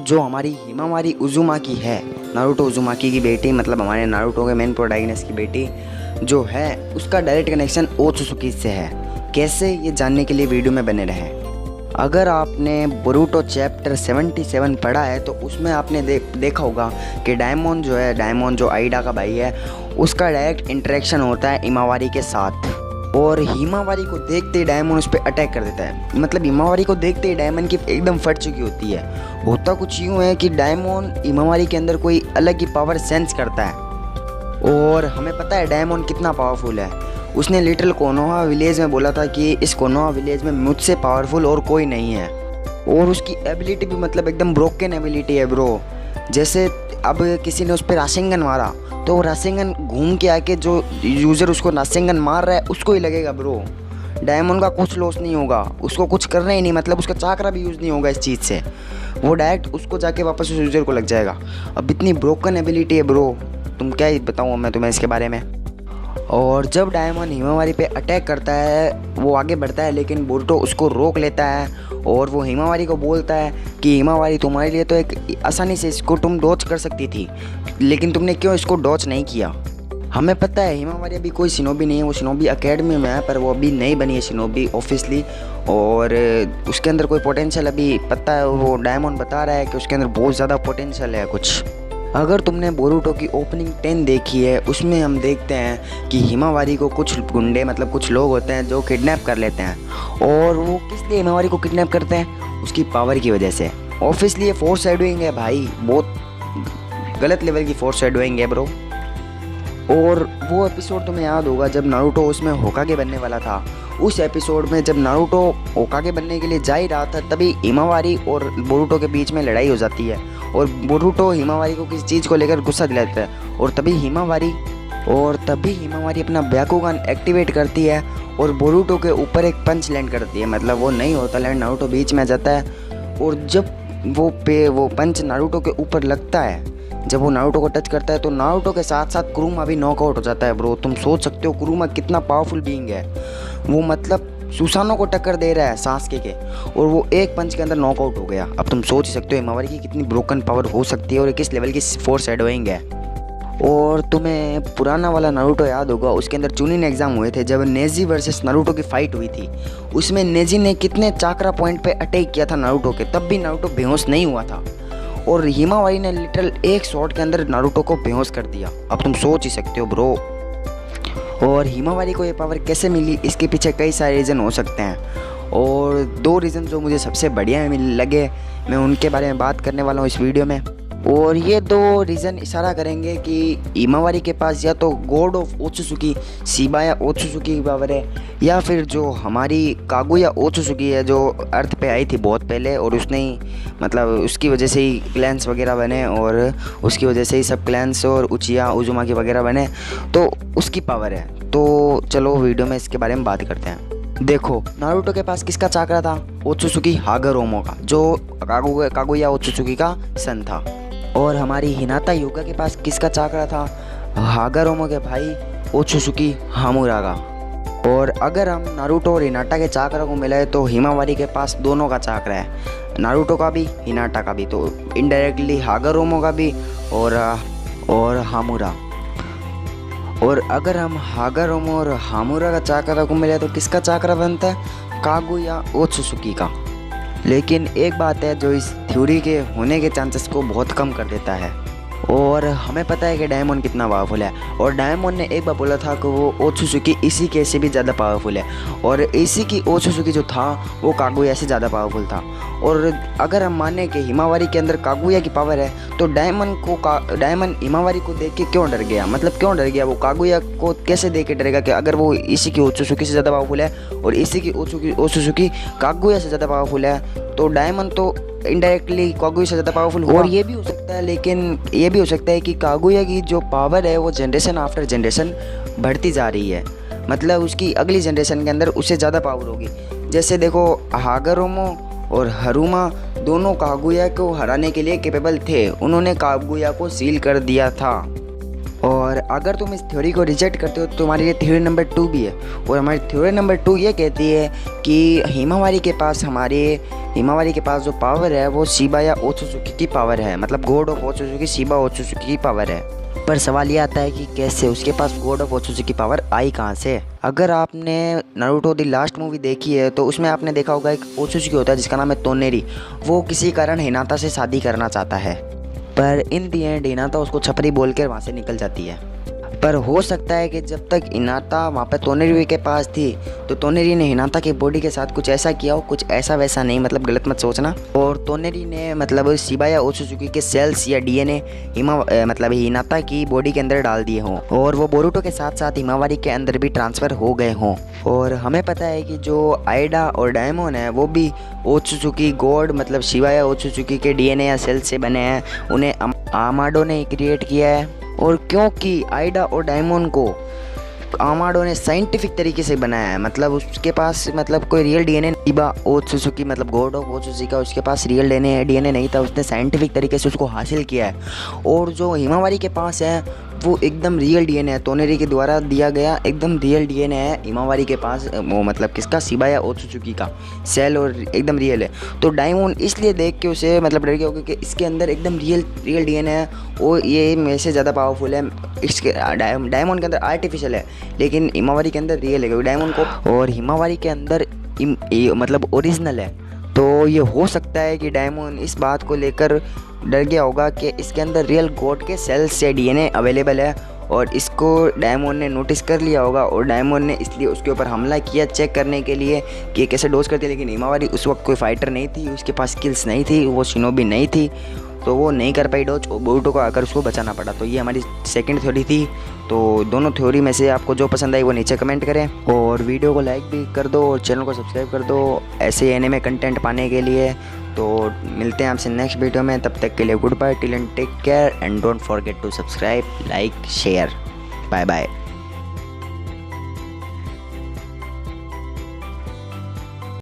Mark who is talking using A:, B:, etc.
A: जो हमारी Himawari Uzumaki है, नारुतो उज़ुमाकी की बेटी, मतलब हमारे नारुतो के मेन प्रोटैगनिस्ट की बेटी जो है, उसका डायरेक्ट कनेक्शन ओत्सुकी से है। कैसे, ये जानने के लिए वीडियो में बने रहें। अगर आपने बोरुटो चैप्टर 77 पढ़ा है तो उसमें आपने देखा होगा कि डायमोन जो है, डायमोन जो आइडा का भाई है, उसका डायरेक्ट इंटरेक्शन होता है हिमावारी के साथ, और हिमावारी को देखते ही डायमंड उस पर अटैक कर देता है। मतलब हिमावारी को देखते ही डायमंड की एकदम फट चुकी होती है। होता कुछ यूँ है कि डायमंड हिमावारी के अंदर कोई अलग ही पावर सेंस करता है, और हमें पता है डायमंड कितना पावरफुल है। उसने लिटिल कोनोहा विलेज में बोला था कि इस कोनोहा विलेज में मुझसे पावरफुल और कोई नहीं है, और उसकी एबिलिटी भी मतलब एकदम ब्रोकन एबिलिटी है ब्रो। जैसे अब किसी ने उस पर राशिंगन मारा तो राशिंगन घूम के आके जो यूज़र उसको राशिंगन मार रहा है उसको ही लगेगा ब्रो। डायमंड का कुछ लॉस नहीं होगा, उसको कुछ करना ही नहीं, मतलब उसका चाकरा भी यूज़ नहीं होगा इस चीज़ से, वो डायरेक्ट उसको जाके वापस उस यूज़र को लग जाएगा। अब इतनी ब्रोकन एबिलिटी है ब्रो, तुम क्या ही बताऊँ मैं तुम्हें इसके बारे में। और जब डायमंड हिमावारी पे अटैक करता है, वो आगे बढ़ता है, लेकिन बोरुटो उसको रोक लेता है, और वो हिमावारी को बोलता है कि हिमावारी तुम्हारे लिए तो एक आसानी से इसको तुम डॉच कर सकती थी, लेकिन तुमने क्यों इसको डॉच नहीं किया। हमें पता है हिमावारी अभी कोई शिनोबी नहीं है, वो शिनोबी एकेडमी में है, पर वो अभी नहीं बनी है शिनोबी ऑफिसली, और उसके अंदर कोई पोटेंशियल अभी पता है, वो डायमंड बता रहा है कि उसके अंदर बहुत ज़्यादा पोटेंशियल है कुछ। अगर तुमने बोरुटो की ओपनिंग 10 देखी है, उसमें हम देखते हैं कि हिमावारी को कुछ गुंडे, मतलब कुछ लोग होते हैं जो किडनैप कर लेते हैं, और वो किस लिए हिमावारी को किडनैप करते हैं, उसकी पावर की वजह से। ऑब्वियसली ये फोर्स शेडोइंग है भाई, बहुत गलत लेवल की फोर्स शेडोइंग है ब्रो। और वो एपिसोड तुम्हें याद होगा जब नारुतो उसमें होकागे बनने वाला था, उस एपिसोड में जब नारुतो होकागे बनने के लिए जा ही रहा था, तभी हिमावारी और बोरुटो के बीच में लड़ाई हो जाती है, और बोरुटो हिमावारी को किसी चीज़ को लेकर गुस्सा दिलाता है, और तभी हिमावारी अपना ब्याकुगान एक्टिवेट करती है और बोरुटो के ऊपर एक पंच लैंड करती है। मतलब वो नहीं होता लैंड, नारुतो बीच में जाता है, और जब वो पंच नारुतो के ऊपर लगता है, जब वो नारुतो को टच करता है, तो नारुतो के साथ साथ कुरुमा भी नॉकआउट हो जाता है ब्रो। तुम सोच सकते हो कुरुमा कितना पावरफुल बीइंग है, वो मतलब सुसानो को टक्कर दे रहा है सास्के के, और वो एक पंच के अंदर नॉकआउट हो गया। अब तुम सोच सकते हो हिमावारी की कितनी ब्रोकन पावर हो सकती है और किस लेवल की फोर्स शेडोइंग है। और तुम्हें पुराना वाला नारुतो याद होगा, उसके अंदर चुनिन एग्जाम हुए थे, जब नेजी वर्सेस नारुतो की फाइट हुई थी, उसमें नेजी ने कितने चाकरा पॉइंट पे अटैक किया था नारुतो के, तब भी नारुतो बेहोश नहीं हुआ था, और हिमावारी ने लिटरल एक शॉट के अंदर नारुतो को बेहोश कर दिया। अब तुम सोच ही सकते हो ब्रो। और हिमावारी को ये पावर कैसे मिली, इसके पीछे कई सारे रीज़न हो सकते हैं, और 2 रीज़न जो मुझे सबसे बढ़िया लगे, मैं उनके बारे में बात करने वाला हूँ इस वीडियो में। और ये 2 रीज़न इशारा करेंगे कि हिमावारी के पास या तो गॉड ऑफ ओत्सुकी शिबाया ओत्सुकी की पावर है, या फिर जो हमारी कागुया ओत्सुकी है जो अर्थ पे आई थी बहुत पहले, और उसने ही मतलब उसकी वजह से ही क्लैंस वगैरह बने, और उसकी वजह से ही सब क्लैंस और उचिया उजुमाकी वगैरह बने, तो उसकी पावर है। तो चलो वीडियो में इसके बारे में बात करते हैं। देखो, नारुतो के पास किसका चाकरा था, ओत्सुकी हागरोमो का, जो कागुया ओत्सुकी का सन था। और हमारी हिनाता योगा के पास किसका चाकरा था, हागरोमो के भाई ओत्सुकी हामुरा का। और अगर हम नारुतो और हिनाटा के चाकरा को मिलाए तो हिमावारी के पास दोनों का चाकरा है, नारुतो का भी हिनाटा का भी, तो इनडायरेक्टली हागरोमो का भी और हामुरा। और अगर हम हागरोमो और हामुरा का चाकरा को मिलाए तो किसका चाकरा बनता है, कागुया ओत्सुकी का। लेकिन एक बात है जो इस थ्योरी के होने के चांसेस को बहुत कम कर देता है, और हमें पता है कि डायमंड कितना पावरफुल है, और डायमंड ने एक बार बोला था कि वो ओत्सुकी इसी के से भी ज़्यादा पावरफुल है, और इसी की ओत्सुकी जो था वो कागुया से ज़्यादा पावरफुल था। और अगर हम माने कि हिमावारी के अंदर कागुया की पावर है, तो डायमंड हिमावारी को देख के क्यों डर गया, मतलब क्यों डर गया, वो कागुया को कैसे देख के डरेगा कि अगर वो इसी की ओत्सुकी से ज़्यादा पावरफुल है और इसी की ओत्सुकी कागुया से ज़्यादा पावरफुल है, तो डायमंड तो इनडायरेक्टली कागुया से ज़्यादा पावरफुल हो। और ये भी हो सकता है, लेकिन ये भी हो सकता है कि कागुया की जो पावर है वो जनरेशन आफ्टर जनरेशन बढ़ती जा रही है, मतलब उसकी अगली जनरेशन के अंदर उससे ज़्यादा पावर होगी। जैसे देखो, हागरोमो और हरुमा दोनों कागुया को हराने के लिए कैपेबल थे, उन्होंने कागुया को सील कर दिया था। और और अगर तुम इस थ्योरी को रिजेक्ट करते हो तो तुम्हारे लिए थ्योरी नंबर 2 भी है। और हमारी थ्योरी नंबर 2 ये कहती है कि हिमावारी के पास जो पावर है वो शिबा या ओत्सुजुकी की पावर है, मतलब गॉड ऑफ ओत्सुजुकी शिबा ओत्सुजुकी की पावर है। पर सवाल ये आता है कि कैसे उसके पास गॉड ऑफ ओत्सुजुकी की पावर आई कहाँ से। अगर आपने नारुतो दी लास्ट मूवी देखी है तो उसमें आपने देखा होगा एक ओत्सुजुकी होता है जिसका नाम है तोनेरी। वो किसी कारण हिनाता से शादी करना चाहता है, पर इन दी एंड हिनाता उसको छपरी बोल कर वहाँ से निकल जाती है। पर हो सकता है कि जब तक हिनाता वहाँ पे तोनेरी के पास थी तो तोनेरी ने हिनाता की बॉडी के साथ कुछ ऐसा किया हो, कुछ ऐसा वैसा नहीं, मतलब गलत मत सोचना। और तोनेरी ने मतलब शिबा या ओत्सुजुकी के सेल्स या डीएनए मतलब हिनाता की बॉडी के अंदर डाल दिए हों, और वो बोरुटो के साथ साथ हिमावारी के अंदर भी ट्रांसफ़र हो गए हों। और हमें पता है कि जो आइडा और डायमोन है वो भी ओत्सुजुकी गॉड मतलब शिबा या ओत्सुजुकी के डीएनए या सेल्स से बने हैं, उन्हें आमाडो ने क्रिएट किया है। और क्योंकि आइडा और डायमोन को आमाडो ने साइंटिफिक तरीके से बनाया है, मतलब उसके पास मतलब कोई रियल डीएनए शिबा ओत्सुजुकी मतलब गॉड ऑफ ओत्सुजुकी का उसके पास रियल डीएनए नहीं था, उसने साइंटिफिक तरीके से उसको हासिल किया है। और जो हिमावारी के पास है वो एकदम रियल डीएनए है, तोनेरी के द्वारा दिया गया एकदम रियल डीएनए है हिमावारी के पास, वो मतलब किसका शिबा या ओत्सुजुकी का सेल, और एकदम रियल है। तो डायमोन इसलिए देख के उसे मतलब डर गया होगा कि इसके अंदर एकदम रियल डीएनए है, वो ये मेरे से ज़्यादा पावरफुल है। इसके डायमोन के अंदर आर्टिफिशियल है लेकिन हिमावारी के अंदर रियल है, क्योंकि डायमोन को और हिमावारी के अंदर मतलब ओरिजिनल है। तो ये हो सकता है कि डायमोन इस बात को लेकर डर गया होगा कि इसके अंदर रियल गॉड के सेल्स से डीएनए अवेलेबल है, और इसको डायमोन ने नोटिस कर लिया होगा और डायमोन ने इसलिए उसके ऊपर हमला किया चेक करने के लिए कि कैसे डोज करती है। लेकिन हिमावारी उस वक्त कोई फाइटर नहीं थी, उसके पास स्किल्स नहीं थी, वो शिनोबी नहीं थी, तो वो नहीं कर पाई डोज, बोरुटो को आकर उसको बचाना पड़ा। तो ये हमारी सेकंड थ्योरी थी। तो दोनों थ्योरी में से आपको जो पसंद आई वो नीचे कमेंट करें, और वीडियो को लाइक भी कर दो और चैनल को सब्सक्राइब कर दो ऐसे एनिमे कंटेंट पाने के लिए। तो मिलते हैं आपसे नेक्स्ट वीडियो में, तब तक के लिए goodbye, till and take care and don't forget to subscribe, like, share. Bye bye.